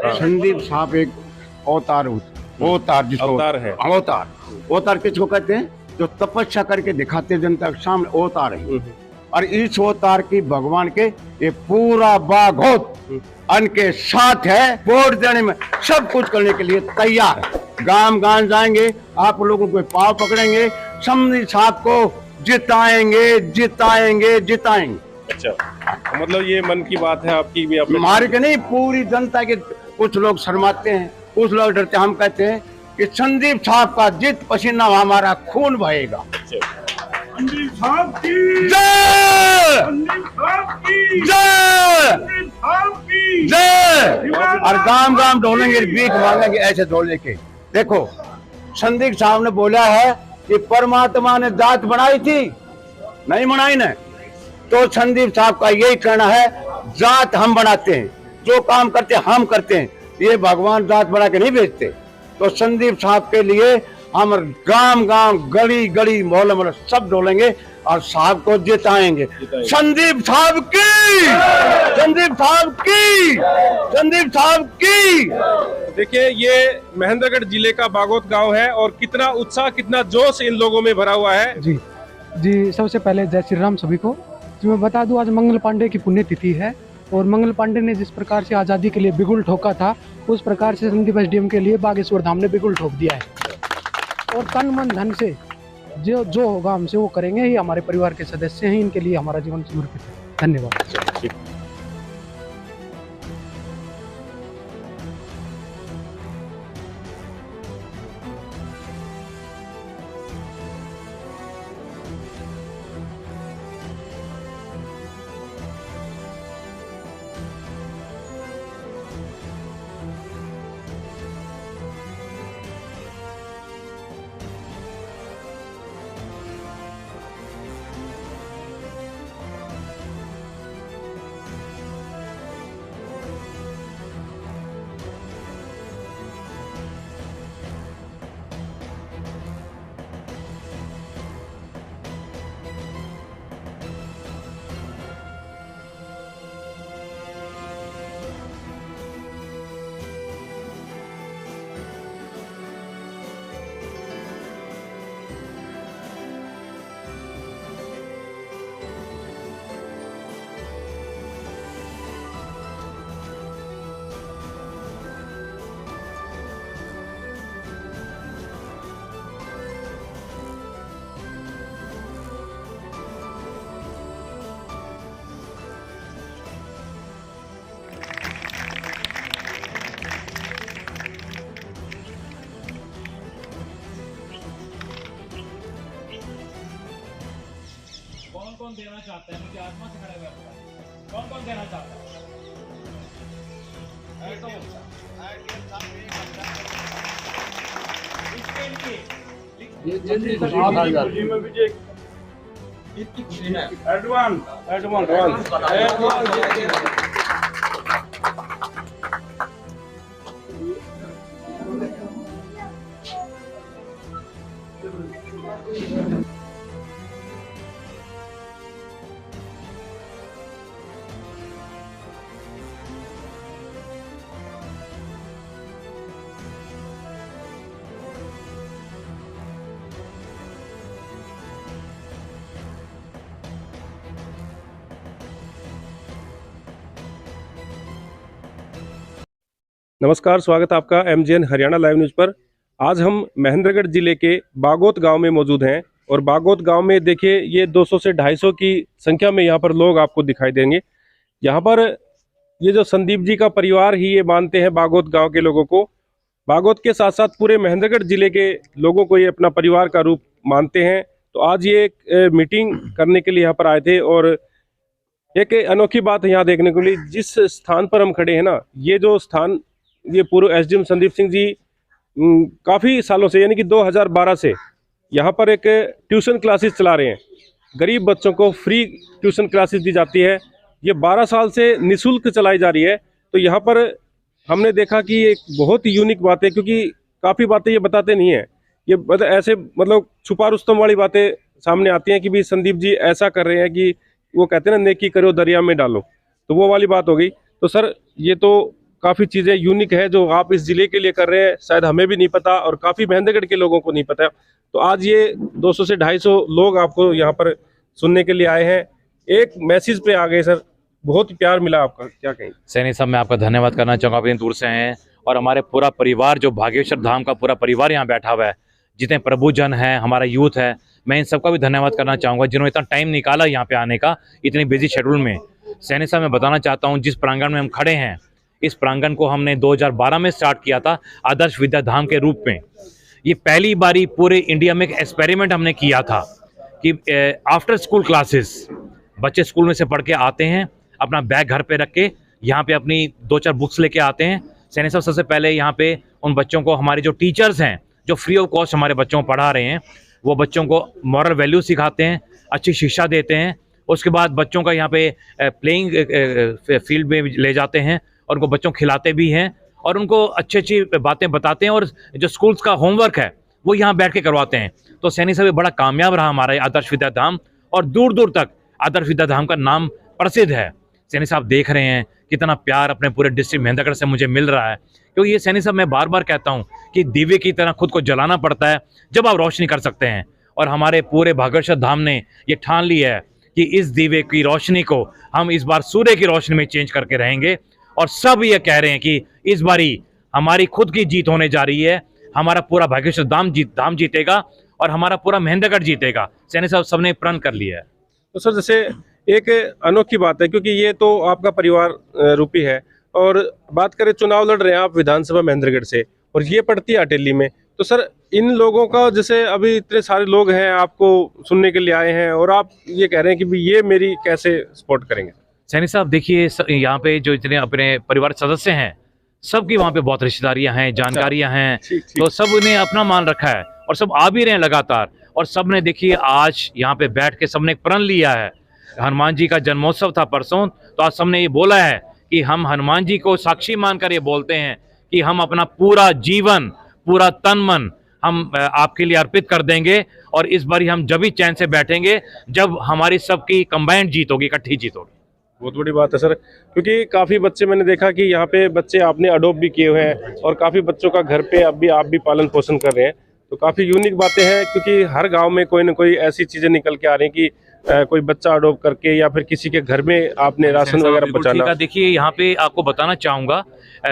संदीप साहब एक अवतार अवतार जिसको अवतार है। अवतार किसको कहते हैं? जो तपस्या करके दिखाते जनता के सामने अवतार है। और इस अवतार की भगवान के ये पूरा बागोत अन्न के साथ है, वोट देने में सब कुछ करने के लिए तैयार है। गांव गांव जाएंगे, आप लोगों को पाव पकड़ेंगे, संदीप साहब को जिताएंगे जिताएंगे जिताएंगे। अच्छा, तो मतलब ये मन की बात है आपकी भी? हमारे के नहीं, पूरी जनता के। कुछ लोग शर्माते हैं, कुछ लोग डरते हैं। हम कहते हैं कि संदीप साहब का जित पसीना हमारा खून बहेगा। संदीप साहब की जय, संदीप साहब की जय, संदीप साहब की जय। और गांव गांव ढोलेंगे, भीख मांगेंगे ऐसे ढोले के। देखो, संदीप साहब ने बोला है कि परमात्मा ने जात बनाई थी, नहीं बनाई ना। तो संदीप साहब का यही कहना है, जात हम बनाते हैं, जो काम करते हैं हम करते हैं, ये भगवान जात बना के नहीं भेजते। तो संदीप साहब के लिए हम गांव गांव गली गली मोहल्ले मोहल्ले सब डोलेंगे और साहब को जिताएंगे। संदीप साहब की, संदीप साहब की, संदीप साहब की। देखिए, ये महेंद्रगढ़ जिले का बागोत गांव है और कितना उत्साह, कितना जोश इन लोगों में भरा हुआ है। जी जी, सबसे पहले जय श्री राम सभी को। जी मैं बता दूं, आज मंगल पांडे की पुण्यतिथि है और मंगल पांडे ने जिस प्रकार से आज़ादी के लिए बिगुल ठोका था, उस प्रकार से संदीप एसडीएम के लिए बागेश्वर धाम ने बिगुल ठोक दिया है। और तन मन धन से जो होगा हमसे वो करेंगे। ही हमारे परिवार के सदस्य हैं, इनके लिए हमारा जीवन समर्पित है। धन्यवाद। कौन देना चाहता है? मुझे आत्मा से खड़ा हुआ कौन कौन देना चाहता है? इसके लिए एडवांस नमस्कार, स्वागत है आपका एमजीएन हरियाणा लाइव न्यूज़ पर। आज हम महेंद्रगढ़ जिले के बागोत गांव में मौजूद हैं और बागोत गांव में देखिए, ये 200 से 250 की संख्या में यहाँ पर लोग आपको दिखाई देंगे। यहाँ पर ये जो संदीप जी का परिवार ही ये मानते हैं बागोत गांव के लोगों को। बागोत के साथ साथ पूरे महेंद्रगढ़ जिले के लोगों को ये अपना परिवार का रूप मानते हैं। तो आज ये एक मीटिंग करने के लिए यहाँ पर आए थे और एक अनोखी बात यहाँ देखने को मिली। जिस स्थान पर हम खड़े हैं ना, ये जो स्थान, ये पूर्व एसडीएम संदीप सिंह जी काफ़ी सालों से, यानी कि 2012 से यहाँ पर एक ट्यूशन क्लासेस चला रहे हैं। गरीब बच्चों को फ्री ट्यूशन क्लासेस दी जाती है। ये 12 साल से निःशुल्क चलाई जा रही है। तो यहाँ पर हमने देखा कि एक बहुत ही यूनिक बात है, क्योंकि काफ़ी बातें ये बताते नहीं हैं। ये मतलब ऐसे मतलब छुपा रुस्तम वाली बातें सामने आती हैं कि भी संदीप जी ऐसा कर रहे हैं कि वो कहते हैं ना, नेकी करो दरिया में डालो, तो वो वाली बात हो गई। तो सर, ये तो काफ़ी चीज़ें यूनिक है जो आप इस ज़िले के लिए कर रहे हैं, शायद हमें भी नहीं पता और काफ़ी महेंद्रगढ़ के लोगों को नहीं पता। तो आज ये 200 से 250 लोग आपको यहाँ पर सुनने के लिए आए हैं, एक मैसेज पे आ गए सर, बहुत ही प्यार मिला आपका, क्या कहेंगे? सैनी साहब मैं आपका धन्यवाद करना चाहूँगा, आप इतनी दूर से हैं और हमारे पूरा परिवार जो बागेश्वर धाम का पूरा परिवार यहाँ बैठा हुआ है, जितने प्रभुजन हैं, हमारा यूथ है, मैं इन सबका भी धन्यवाद करना चाहूँगा जिन्होंने इतना टाइम निकाला यहाँ पे आने का इतनी बिजी शेड्यूल में। सैनी साहब मैं बताना चाहता हूँ जिस प्रांगण में हम खड़े हैं, इस प्रांगण को हमने 2012 में स्टार्ट किया था आदर्श विद्या धाम के रूप में। ये पहली बारी पूरे इंडिया में एक एक्सपेरिमेंट हमने किया था कि आफ्टर स्कूल क्लासेस बच्चे स्कूल में से पढ़ के आते हैं, अपना बैग घर पे रख के यहाँ पे अपनी 2-4 बुक्स लेके आते हैं। सैनी साहब सबसे पहले यहाँ पे उन बच्चों को, हमारे जो टीचर्स हैं जो फ्री ऑफ कॉस्ट हमारे बच्चों को पढ़ा रहे हैं, वो बच्चों को मॉरल वैल्यू सिखाते हैं, अच्छी शिक्षा देते हैं। उसके बाद बच्चों का यहाँ पे प्लेइंग फील्ड में ले जाते हैं और उनको बच्चों खिलाते भी हैं और उनको अच्छी अच्छी बातें बताते हैं और जो स्कूल्स का होमवर्क है वो यहाँ बैठ के करवाते हैं। तो सैनी साहब बड़ा कामयाब रहा हमारा आदर्श विद्या धाम और दूर दूर तक आदर्श विद्या धाम का नाम प्रसिद्ध है। सैनी साहब देख रहे हैं कितना प्यार अपने पूरे डिस्ट्रिक्ट महेंद्रगढ़ से मुझे मिल रहा है, क्योंकि ये सैनी साहब मैं बार बार कहता हूँ कि दीवे की तरह खुद को जलाना पड़ता है जब आप रोशनी कर सकते हैं। और हमारे पूरे बागेश्वर धाम ने ये ठान लिया है कि इस दीवे की रोशनी को हम इस बार सूर्य की रोशनी में चेंज करके रहेंगे। और सब ये कह रहे हैं कि इस बारी हमारी खुद की जीत होने जा रही है, हमारा पूरा बागेश्वर धाम जीतेगा और हमारा पूरा महेंद्रगढ़ जीतेगा। सैनी साहब सबने प्रण कर लिया है। तो सर जैसे एक अनोखी बात है, क्योंकि ये तो आपका परिवार रूपी है, और बात करें चुनाव लड़ रहे हैं आप विधानसभा महेंद्रगढ़ से और ये पड़ती है अटेली में, तो सर इन लोगों का, जैसे अभी इतने सारे लोग हैं आपको सुनने के लिए आए हैं और आप ये कह रहे हैं कि भी ये मेरी कैसे सपोर्ट करेंगे? सैनी साहब देखिए, यहाँ पे जो इतने अपने परिवार सदस्य हैं सबकी वहाँ पे बहुत रिश्तेदारियाँ हैं, जानकारियाँ हैं, तो सब ने अपना मान रखा है और सब आ भी रहे हैं लगातार। और सब ने देखिए आज यहाँ पे बैठ के सबने एक प्रण लिया है। हनुमान जी का जन्मोत्सव था परसों, तो आज सबने ये बोला है कि हम हनुमान जी को साक्षी मानकर ये बोलते हैं कि हम अपना पूरा जीवन, पूरा तन मन हम आपके लिए अर्पित कर देंगे और इस बार हम जब भी चैन से बैठेंगे जब हमारी सबकी कंबाइंड जीत होगी, इकट्ठी जीत होगी। बहुत बड़ी बात है सर, क्योंकि काफ़ी बच्चे मैंने देखा कि यहाँ पे बच्चे आपने अडोप्ट भी किए हुए हैं और काफ़ी बच्चों का घर पे अब भी आप भी पालन पोषण कर रहे हैं, तो काफ़ी यूनिक बातें हैं। क्योंकि हर गांव में कोई ना कोई ऐसी चीज़ें निकल के आ रही हैं कि कोई बच्चा अडोप्ट करके या फिर किसी के घर में आपने राशन वगैरह पहुंचाना। देखिए यहाँ पे आपको बताना चाहूँगा,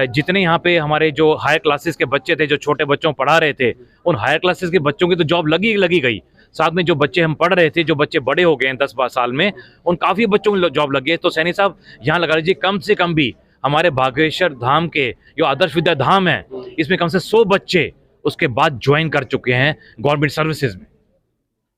जितने यहाँ पे हमारे जो हायर क्लासेस के बच्चे थे, जो छोटे बच्चों पढ़ा रहे थे, उन हायर क्लासेस के बच्चों की तो जॉब लगी गई। साथ में जो बच्चे हम पढ़ रहे थे, जो बच्चे बड़े हो गए हैं 10-12 साल में, उन काफ़ी बच्चों को जॉब लगी है। तो सैनी साहब यहाँ लगा लीजिए कम से कम भी हमारे बागेश्वर धाम के जो आदर्श विद्या धाम है, इसमें कम से 100 बच्चे उसके बाद ज्वाइन कर चुके हैं गवर्नमेंट सर्विसेज में।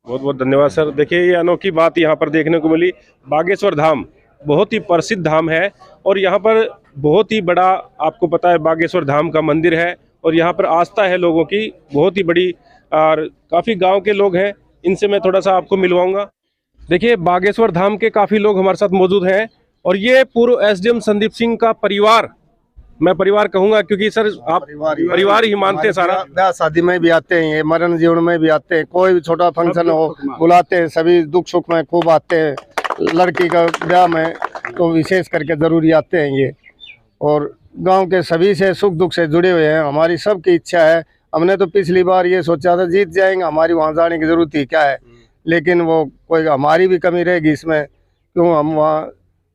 बहुत बहुत धन्यवाद सर। देखिए ये अनोखी बात यहाँ पर देखने को मिली। बागेश्वर धाम बहुत ही प्रसिद्ध धाम है और यहाँ पर बहुत ही बड़ा, आपको पता है, बागेश्वर धाम का मंदिर है और यहाँ पर आस्था है लोगों की बहुत ही बड़ी, और काफ़ी गांव के लोग हैं, इनसे मैं थोड़ा सा आपको मिलवाऊंगा। देखिए बागेश्वर धाम के काफ़ी लोग हमारे साथ मौजूद हैं और ये पूर्व एसडीएम संदीप सिंह का परिवार, मैं परिवार कहूंगा क्योंकि सर आप परिवार ही मानते हैं सारा। ब्याह शादी में भी आते हैं, ये मरण जीवन में भी आते हैं, कोई भी छोटा फंक्शन हो बुलाते हैं, सभी दुख सुख में खूब आते हैं। लड़की का ब्याह में तो विशेष करके जरूरी आते हैं ये, और गांव के सभी से सुख दुख से जुड़े हुए हैं। हमारी सबकी इच्छा है, हमने तो पिछली बार ये सोचा था जीत जाएंगे, हमारी वहाँ जाने की जरूरत ही क्या है, लेकिन वो कोई हमारी भी कमी रहेगी इसमें, क्यों हम वहाँ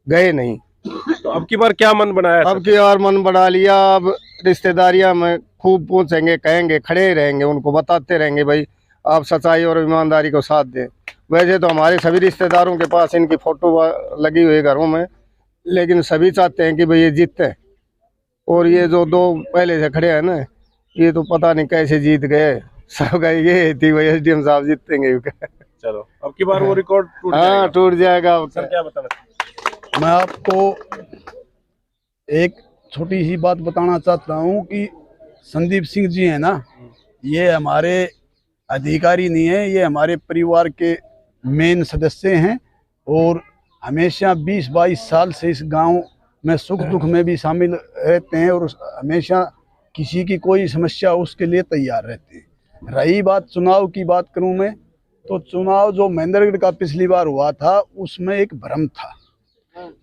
गए नहीं। तो अब की बार क्या मन बनाया? अब की बार मन बना लिया, अब रिश्तेदारियां में खूब पूछेंगे, कहेंगे, खड़े रहेंगे, उनको बताते रहेंगे भाई आप सच्चाई और ईमानदारी को साथ दें। वैसे तो हमारे सभी रिश्तेदारों के पास इनकी फोटो लगी हुई है घरों में, लेकिन सभी चाहते हैं कि भाई ये जीते। और ये जो दो पहले से खड़े हैं ना, ये तो पता नहीं कैसे जीत गए, सबका ये थी भाई एसडीएम साहब जीतेंगे। चलो अब की बार वो रिकॉर्ड टूट जाएगा। सर क्या बताना? मैं आपको एक छोटी सी बात बताना चाहता हूँ कि संदीप सिंह जी हैं ना, ये हमारे अधिकारी नहीं है, ये हमारे परिवार के मेन सदस्य हैं और हमेशा 20-22 साल से इस गांव में सुख दुख में भी शामिल रहते हैं और हमेशा किसी की कोई समस्या उसके लिए तैयार रहते हैं। रही बात चुनाव की बात करूं मैं, तो चुनाव जो महेंद्रगढ़ का पिछली बार हुआ था उसमें एक भ्रम था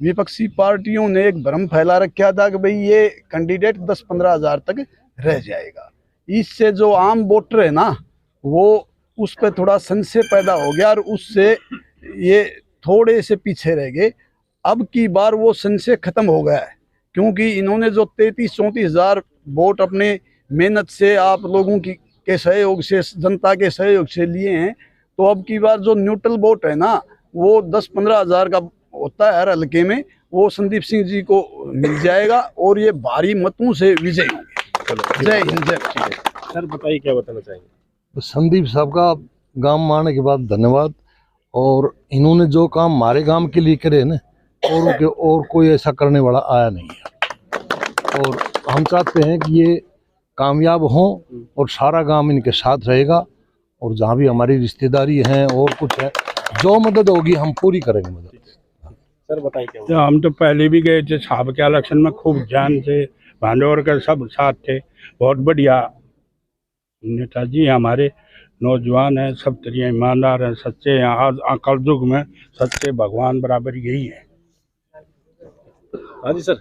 विपक्षी पार्टियों ने एक भ्रम फैला रखा था कि भाई ये कैंडिडेट 10-15 हज़ार तक रह जाएगा। इससे जो आम वोटर है ना, वो उस पर थोड़ा संशय पैदा हो गया और उससे ये थोड़े से पीछे रह गए। अब की बार वो संशय खत्म हो गया है, क्योंकि इन्होंने जो 33-34 हज़ार वोट अपने मेहनत से, आप लोगों की के सहयोग से, जनता के सहयोग से लिए हैं, तो अब की बार जो न्यूट्रल वोट है ना, वो 10-15 हज़ार का होता है हर हल्के में, वो संदीप सिंह जी को मिल जाएगा और ये भारी मतों से विजयी होंगे। जय हिंद, जय भारत। सर बताइए क्या बताना चाहेंगे। संदीप साहब का गांव में आने के बाद धन्यवाद। और इन्होंने जो काम हमारे गांव के लिए करे ना, और कोई ऐसा करने वाला आया नहीं है। और हम चाहते हैं कि ये कामयाब हों और सारा गांव इनके साथ रहेगा। और जहाँ भी हमारी रिश्तेदारी है और कुछ है, जो मदद होगी हम पूरी करेंगे मदद। सर बताइए क्या तो हम तो पहले भी गए थे साहब के इलेक्शन में, खूब जान से भांडोर के सब साथ थे। बहुत बढ़िया नेताजी हमारे, नौजवान हैं, सब तरीके ईमानदार हैं, सच्चे हैं। आज कल युग में सच्चे भगवान बराबर यही है। हाँ जी सर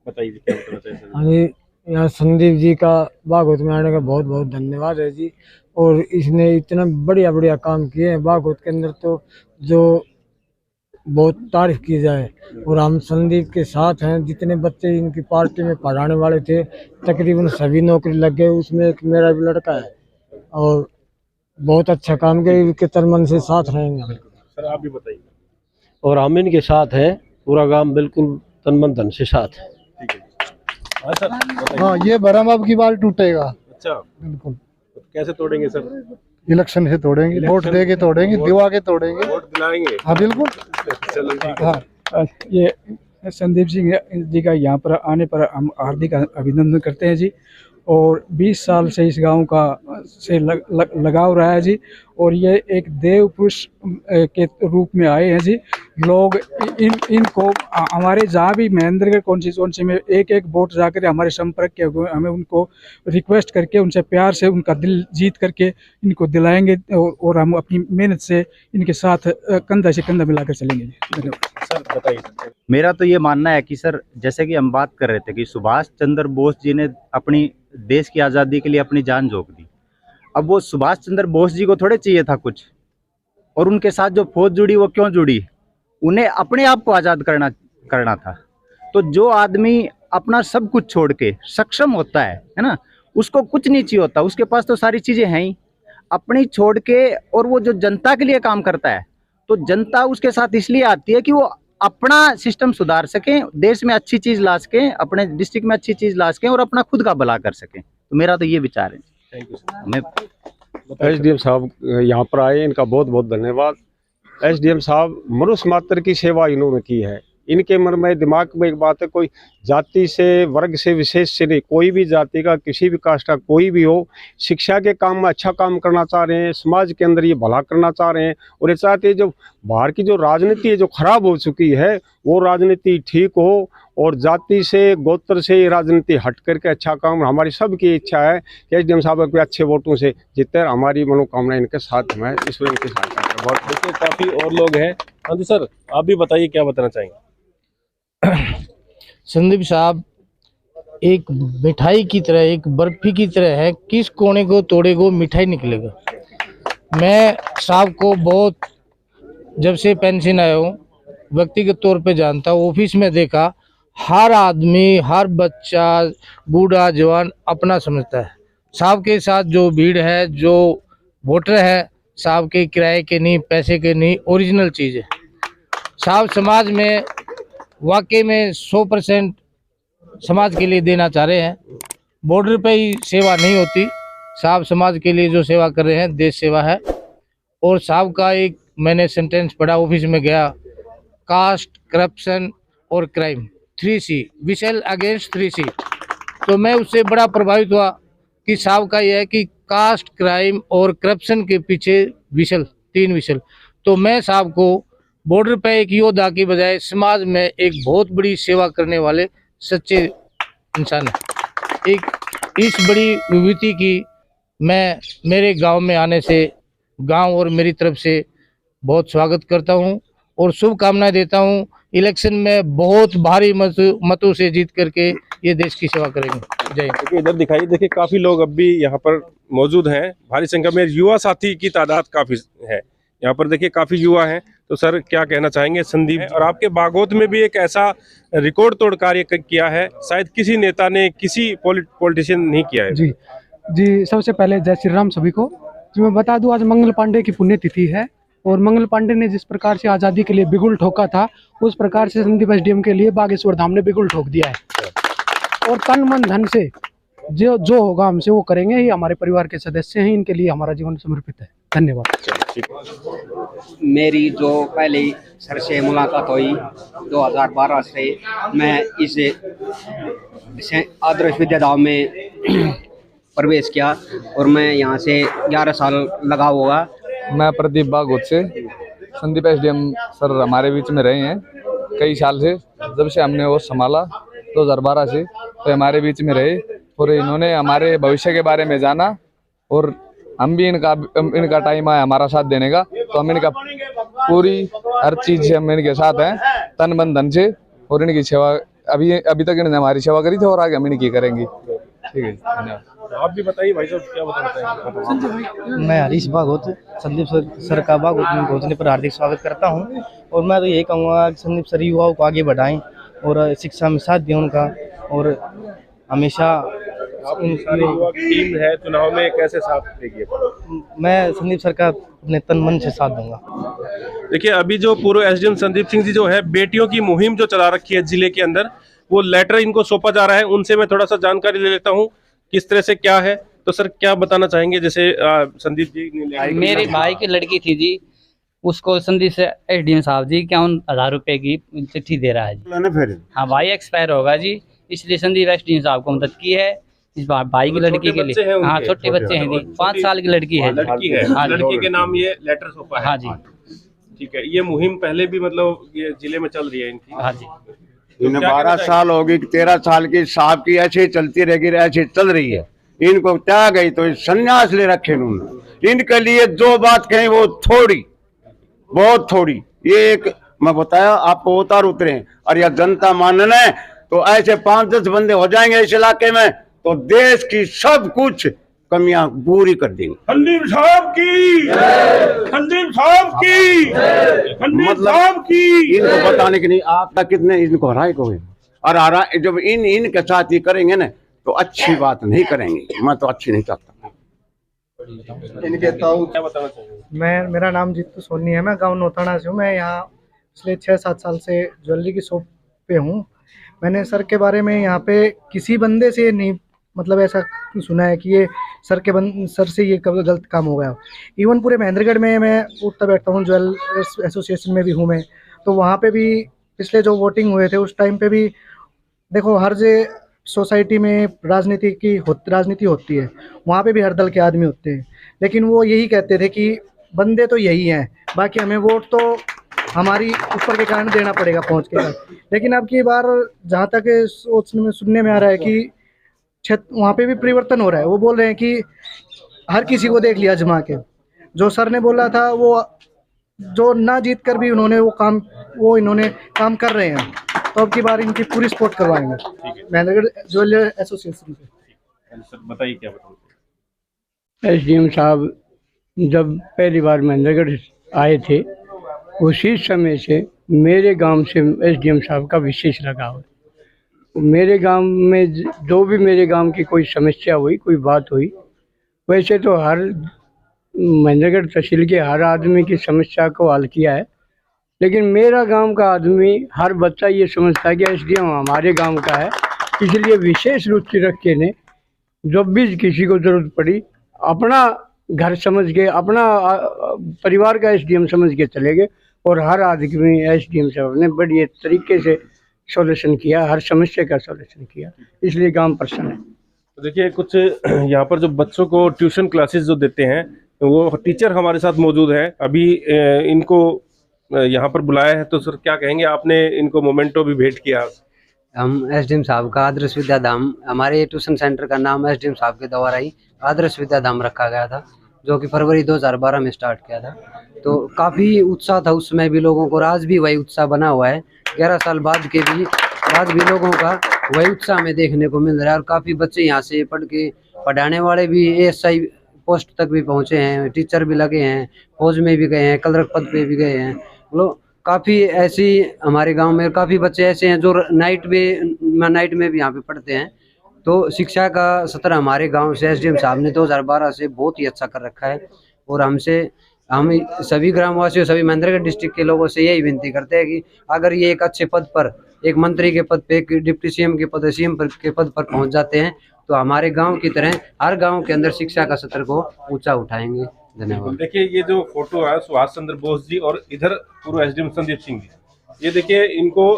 बताइए क्या बताना चाहेंगे। हाँ जी, यहाँ संदीप जी का बागोत में आने का बहुत बहुत धन्यवाद है जी। और इसने इतना बढ़िया बढ़िया काम किए हैं बागोत के अंदर, तो जो बहुत तारीफ की जाए। और हम संदीप के साथ हैं। जितने बच्चे इनकी पार्टी में पढ़ाने वाले थे, तकरीबन सभी नौकरी लग गए। उसमें एक मेरा भी लड़का है और बहुत अच्छा काम किया, के तन मन से साथ रहेंगे हम। सर आप भी बताइए। और हम इनके साथ हैं, पूरा गांव बिल्कुल तन मन धन से साथ है। ठीक है हाँ सर बताइए। हाँ, ये भरम अब की बार टूटेगा। अच्छा बिल्कुल, तो कैसे तोड़ेंगे सर। इलेक्शन से तोड़ेंगे, वोट दे के तोड़ेंगे, दिवा के तोड़ेंगे। वोट दिलाएंगे। हाँ बिल्कुल। चलो ठीक है। हाँ, ये संदीप सिंह जी का यहाँ पर आने पर हम हार्दिक अभिनंदन करते हैं जी। और 20 साल से इस गांव का से लगाव रहा है जी। और ये एक देव पुरुष के रूप में आए हैं जी। लोग इनको हमारे जहाँ भी महेंद्रगढ़ कॉन्स्टिट्यूंसी में एक एक वोट जाकर हमारे संपर्क किए हुए, हमें उनको रिक्वेस्ट करके उनसे प्यार से उनका दिल जीत करके इनको दिलाएंगे। और हम अपनी मेहनत से इनके साथ कंधा से कंधा मिलाकर चलेंगे जी। धन्यवाद। सर बताइए। मेरा तो ये मानना है कि सर, जैसे कि हम बात कर रहे थे कि सुभाष चंद्र बोस जी ने अपनी देश की आज़ादी के लिए अपनी जान झोंक दी। अब वो सुभाष चंद्र बोस जी को थोड़े चाहिए था कुछ, और उनके साथ जो फौज जुड़ी वो क्यों जुड़ी, उन्हें अपने आप को आज़ाद करना था। तो जो आदमी अपना सब कुछ छोड़ के सक्षम होता है ना, उसको कुछ नहीं चाहिए होता, उसके पास तो सारी चीज़ें हैं ही। अपनी छोड़ के और वो जो जनता के लिए काम करता है, तो जनता उसके साथ इसलिए आती है कि वो अपना सिस्टम सुधार सकें, देश में अच्छी चीज़ ला सकें, अपने डिस्ट्रिक्ट में अच्छी चीज़ ला सकें और अपना खुद का भला कर सकें। तो मेरा तो ये विचार है। Thank you sir. मैं एसडीएम साहब यहाँ पर आए, इनका बहुत बहुत धन्यवाद। एसडीएम साहब मनुष्य मात्र की सेवा इन्होंने की है। इनके मन में दिमाग में एक बात है, कोई जाति से वर्ग से विशेष से नहीं, कोई भी जाति का किसी भी कास्ट का कोई भी हो, शिक्षा के काम में अच्छा काम करना चाह रहे हैं, समाज के अंदर ये भला करना चाह रहे हैं। और ये चाहते हैं जो बाहर की जो राजनीति है जो खराब हो चुकी है, वो राजनीति ठीक हो और जाति से गोत्र से ये राजनीति हट करके अच्छा काम। हमारी सबकी इच्छा है कि एसडीएम साहब के अच्छे वोटों से जीते। हमारी मनोकामना इनके साथ में, ईश्वर इनके साथ है। बहुत देखिए काफी और लोग हैं। हाँ जी सर आप भी बताइए क्या बताना चाहेंगे। संदीप साहब एक मिठाई की तरह, एक बर्फी की तरह है, किस कोने को तोड़ेगो मिठाई निकलेगा। मैं साहब को बहुत, जब से पेंशन आया हूँ, व्यक्तिगत तौर पे जानता हूँ, ऑफिस में देखा, हर आदमी, हर बच्चा, बूढ़ा जवान अपना समझता है। साहब के साथ जो भीड़ है, जो वोटर है, साहब के किराए के नहीं, पैसे के नहीं, ओरिजिनल चीज़ है। साहब समाज में वाकई में 100% समाज के लिए देना चाह रहे हैं। बॉर्डर पे ही सेवा नहीं होती, साहब समाज के लिए जो सेवा कर रहे हैं, देश सेवा है। और साहब का एक मैंने सेंटेंस पढ़ा, ऑफिस में गया, कास्ट, करप्शन और crime 3C, we shall against 3C। तो मैं उससे बड़ा प्रभावित हुआ कि साहब का यह है कि कास्ट, क्राइम और करप्शन के पीछे विशल, 3 विशल। तो मैं साहब को बॉर्डर पे एक योद्धा की बजाय समाज में एक बहुत बड़ी सेवा करने वाले सच्चे इंसान है। एक इस बड़ी विभूति की मैं मेरे गांव में आने से, गांव और मेरी तरफ से बहुत स्वागत करता हूं और शुभकामनाएं देता हूं इलेक्शन में बहुत भारी मतों से जीत करके ये देश की सेवा करेंगे। जय हिंद। देखिए इधर दिखाइए, देखिए काफी लोग अब भी यहाँ पर मौजूद हैं, भारी संख्या में युवा साथी की तादाद काफी है यहाँ पर। देखिए काफी युवा हैं, तो सर क्या कहना चाहेंगे संदीप? और आपके बागोत में भी एक ऐसा रिकॉर्ड तोड़ कार्य किया है, शायद किसी नेता ने, किसी पॉलिटिशियन नहीं किया है। जी जी, सबसे पहले जय श्री राम सभी को। जी मैं बता दूं, आज मंगल पांडे की पुण्यतिथि है और मंगल पांडे ने जिस प्रकार से आज़ादी के लिए बिगुल ठोका था, उस प्रकार से संदीप एसडीएम के लिए बागेश्वर धाम ने बिगुल ठोक दिया है। और तन मन धन से जो होगा हमसे वो करेंगे। ये हमारे परिवार के सदस्य हैं, इनके लिए हमारा जीवन समर्पित है। धन्यवाद। मेरी जो पहले सर से मुलाकात हुई 2012 से, मैं इस आदर्श विद्याधाम में प्रवेश किया और मैं यहाँ से 11 साल लगा हुआ। मैं प्रदीप बागोत से। संदीप एसडीएम सर हमारे बीच में रहे हैं कई साल से, जब से हमने वो संभाला 2012 से, तो हमारे बीच में रहे और इन्होंने हमारे भविष्य के बारे में जाना और हम भी इनका टाइम आया हमारा साथ देने का, तो हम इनका पूरी हर चीज़ से हम इनके साथ हैं, तन मन धन से। और इनकी सेवा अभी तक इन्होंने हमारी सेवा करी थी और आगे हम इनकी करेंगे। ठीक है, धन्यवाद। आप भी बताइए भाई साहब, क्या बताना चाहेंगे? मैं हरीश बागोत संदीप सर का बागोत में पहुंचने पर हार्दिक स्वागत करता हूं और मैं तो यही कहूँगा कि संदीप सर युवाओं को आगे बढ़ाएं और शिक्षा में साथ दें उनका, और हमेशा युवा टीम है चुनाव में कैसे साथ देगी? मैं संदीप सर का अपने तन मन से साथ दूंगा। देखिए अभी जो पूर्व एसडीएम संदीप सिंह जी जो है, बेटियों की मुहिम जो चला रखी है जिले के अंदर, वो लेटर इनको सौंपा जा रहा है। उनसे मैं थोड़ा सा जानकारी ले लेता हूँ किस तरह से क्या है। तो सर क्या बताना चाहेंगे? जैसे संदीप जी ने मेरे भाई की लड़की थी जी, उसको संदीप से एसडीएम साहब जी 51,000 रुपए की चिट्ठी दे रहा है जी। हाँ, भाई एक्सपायर होगा जी, इसलिए संदीप एसडीएम साहब को मदद की है इस भाई की लड़की के लिए। हाँ, छोटे बच्चे हैं जी, 5 साल की लड़की है। लड़की है, हाँ, लड़की के नाम ये लेटर सौंपा है। हाँ जी, ठीक है। ये मुहिम पहले भी मतलब ये जिले में चल रही है इनकी? हाँ जी। इन्हें 12 साल होगी, 13 साल की साहब की ऐसे चलती रहेगी, ऐसे चल रही है। इनको त्याग गई तो संन्यास ले रखे इन्होंने। इनके लिए जो बात कही वो थोड़ी, बहुत थोड़ी। ये एक मैं बताया आपको, उतार उतरे और यह जनता मानने तो ऐसे 5-10 बंदे हो जाएंगे इस इलाके में, तो देश की सब कुछ कमियां पूरी कर देंगे। संदीप साहब की, संदीप साहब की, मतलब इनको बताने के नहीं आपका कितने इनको हराए को है। और हरा जब इनके साथ ही करेंगे ना तो अच्छी बात नहीं करेंगे। मैं तो अच्छी नहीं चाहता। इनके क्या बताना चाहिए? मेरा नाम जीतू सोनी है, मैं गांव नौताना से हूँ। मैं यहाँ पिछले 6-7 साल से ज्वेलरी की शॉप पे हूँ। मैंने सर के बारे में यहाँ पे किसी बंदे से नहीं, मतलब ऐसा सुना है कि ये सर से ये कब गलत काम हो गया। इवन पूरे महेंद्रगढ़ में मैं उठता बैठता हूँ, ज्वेलर्स एसोसिएशन में भी हूँ मैं, तो वहाँ पे भी पिछले जो वोटिंग हुए थे उस टाइम पे भी देखो, हर सोसाइटी में राजनीति होती है, वहाँ पे भी हर दल के आदमी होते हैं, लेकिन वो यही कहते थे कि बंदे तो यही हैं, बाकी हमें वोट तो हमारी ऊपर के कारण देना पड़ेगा पहुँच के साथ। लेकिन अब की बार जहाँ तक सुनने में आ रहा है कि वहाँ पे भी परिवर्तन हो रहा है। वो बोल रहे हैं कि हर किसी को देख लिया जमा के। जो सर ने बोला था वो जो ना जीत कर भी वो इन्होंने काम कर रहे हैं, तो अब की बार इनकी पूरी सपोर्ट करवाएंगे महेंद्रगढ़ ज्वेलर एसोसिएशन से। सर बताइए क्या बताओ? एसडीएम साहब जब पहली बार महेंद्रगढ़ आए थे, उसी समय से मेरे गांव से एसडीएम साहब का विशेष लगाव है। मेरे गांव में जो भी मेरे गांव की कोई समस्या हुई, कोई बात हुई, वैसे तो हर महेंद्रगढ़ तहसील के हर आदमी की समस्या को हल किया है, लेकिन मेरा गांव का आदमी, हर बच्चा ये समझता है कि एसडीएम हमारे गांव का है, इसलिए विशेष रुचि रख के ने जब भी किसी को ज़रूरत पड़ी अपना घर समझ के, अपना परिवार का एसडीएम समझ के चले गए और हर आदमी एसडीएम साहब ने बढ़िया तरीके से सॉल्यूशन किया, हर समस्या का सॉल्यूशन किया, इसलिए गांव प्रसन्न है। तो देखिए कुछ यहाँ पर जो बच्चों को ट्यूशन क्लासेस जो देते हैं, वो टीचर हमारे साथ मौजूद हैं। अभी इनको यहाँ पर बुलाया है, तो सर क्या कहेंगे? आपने इनको मोमेंटो भी भेंट किया। हम एसडीएम साहब का आदर्श विद्याधाम, हमारे ट्यूशन सेंटर का नाम एसडीएम साहब के द्वारा ही आदर्श विद्याधाम रखा गया था, जो कि फरवरी 2012 में स्टार्ट किया था। तो काफ़ी उत्साह था उसमें भी लोगों को, और आज भी वही उत्साह बना हुआ है। 11 साल बाद भी लोगों का वही उत्साह में देखने को मिल रहा है। और काफ़ी बच्चे यहाँ से पढ़ के, पढ़ाने वाले भी ASI पोस्ट तक भी पहुँचे हैं, टीचर भी लगे हैं, फौज में भी गए हैं, क्लर्क पद पे भी गए हैं। मतलब काफ़ी ऐसी हमारे गांव में काफ़ी बच्चे ऐसे हैं जो नाइट में भी यहाँ पे पढ़ते हैं। तो शिक्षा का स्तर हमारे गांव से SDM साहब ने 2012 से बहुत ही अच्छा कर रखा है। और हम सभी ग्रामवासियों, सभी महेंद्रगढ़ डिस्ट्रिक्ट के लोगों से यही विनती करते हैं कि अगर ये एक अच्छे पद पर, एक मंत्री के पद पे, एक डिप्टी CM के पद, CM के पद पर पहुंच जाते हैं, तो हमारे गांव की तरह हर गांव के अंदर शिक्षा का स्तर को ऊंचा उठाएंगे। धन्यवाद। देखिए ये जो फोटो है सुभाष चंद्र बोस जी और इधर पूर्व SDM संदीप सिंह जी, ये देखिए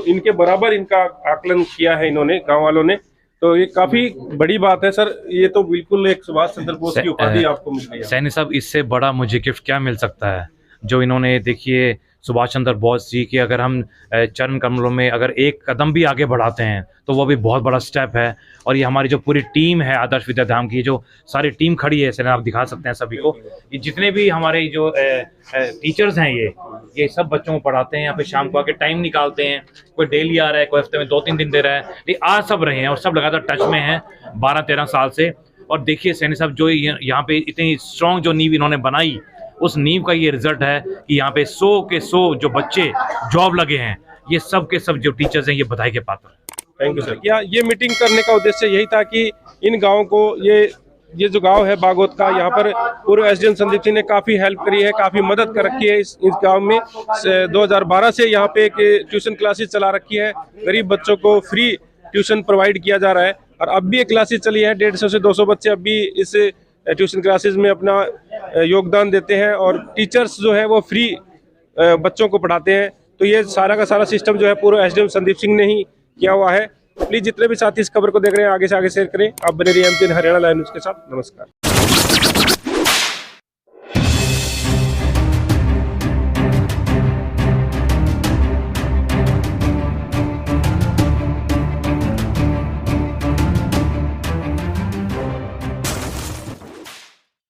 इनके बराबर इनका आकलन किया है इन्होंने, गांव वालों ने। तो ये काफी बड़ी बात है सर। ये तो बिल्कुल एक सुभाष चंद्र बोस की उपाधि आपको मिल गई है। सैनी साहब, इससे बड़ा मुझे गिफ्ट क्या मिल सकता है जो इन्होंने, देखिए सुभाष चंद्र बोस जी की अगर हम चरण कमलों में अगर एक कदम भी आगे बढ़ाते हैं तो वो भी बहुत बड़ा स्टेप है। और ये हमारी जो पूरी टीम है आदर्श विद्याधाम की, जो सारी टीम खड़ी है, सर आप दिखा सकते हैं सभी को, ये जितने भी हमारे जो टीचर्स हैं ये सब बच्चों को पढ़ाते हैं। यहाँ पे शाम को आके टाइम निकालते हैं, कोई डेली आ रहा है, कोई हफ्ते में 2-3 दिन दे रहा है, ये आ सब रहे हैं और सब लगातार टच में हैं 12-13 साल से। और देखिए सैनी साहब, जो यहाँ पे इतनी स्ट्रॉन्ग जो नींव इन्होंने बनाई, उस नींव का ये रिजल्ट है कि यहाँ पे 100 के 100 जो बच्चे जॉब लगे हैं, ये सब के सब जो टीचर्स हैं ये बधाई के पात्र हैं। Thank you sir. क्या ये मीटिंग करने का उद्देश्य यही था कि इन गाँव को, ये जो गांव है बागोत का, यहाँ पर पूर्व SDM संदीप सिंह ने काफ़ी हेल्प करी है, काफ़ी मदद कर रखी है इस गांव में। 2012 से यहाँ पे एक ट्यूशन क्लासेस चला रखी है, गरीब बच्चों को फ्री ट्यूशन प्रोवाइड किया जा रहा है। और अब भी एक क्लासेस चली है, 150 से 200 बच्चे अब भी इस ट्यूशन क्लासेस में अपना योगदान देते हैं। और टीचर्स जो है वो फ्री बच्चों को पढ़ाते हैं। तो ये सारा का सारा सिस्टम जो है पूर्व SDM संदीप सिंह ने ही किया हुआ है। प्लीज जितने भी साथी इस खबर को देख रहे हैं आगे से आगे शेयर करें। आप बने रहिए MGN हरियाणा लाइव न्यूज के साथ। नमस्कार।